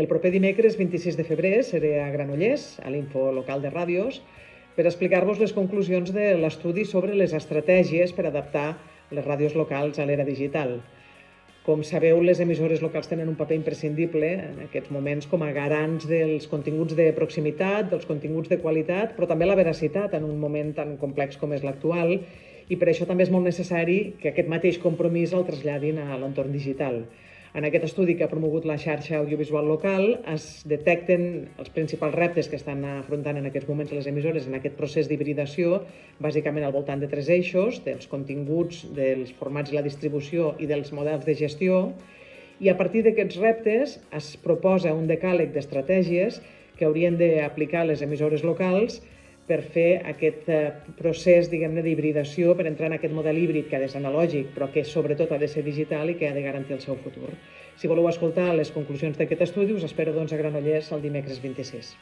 El proper dimecres 26 de febrer seré a Granollers, a l'Info Local de Ràdios, per explicar-vos les conclusions de l'estudi sobre les estratègies per adaptar les ràdios locals a l'era digital. Com sabeu, les emissores locals tenen un paper imprescindible en aquests moments com a garants dels continguts de proximitat, dels continguts de qualitat, però també la veracitat en un moment tan complex com és l'actual, i per això també és molt necessari que aquest mateix compromís el traslladin a l'entorn digital. En aquest estudi que ha promogut la xarxa audiovisual local es detecten els principals reptes que estan afrontant en aquests moments les emissores en aquest procés d'hibridació, bàsicament al voltant de 3 eixos, dels continguts, dels formats i la distribució i dels models de gestió, i a partir d'aquests reptes es proposa un decàleg d'estratègies que haurien d'aplicar les emissores locals per fer aquest procés, diguem-ne, d'hibridació, per entrar en aquest model híbrid que ha de ser analògic, però que sobretot ha de ser digital i que ha de garantir el seu futur. Si voleu escoltar les conclusions d'aquest estudi, us espero a Granollers el dimecres 26.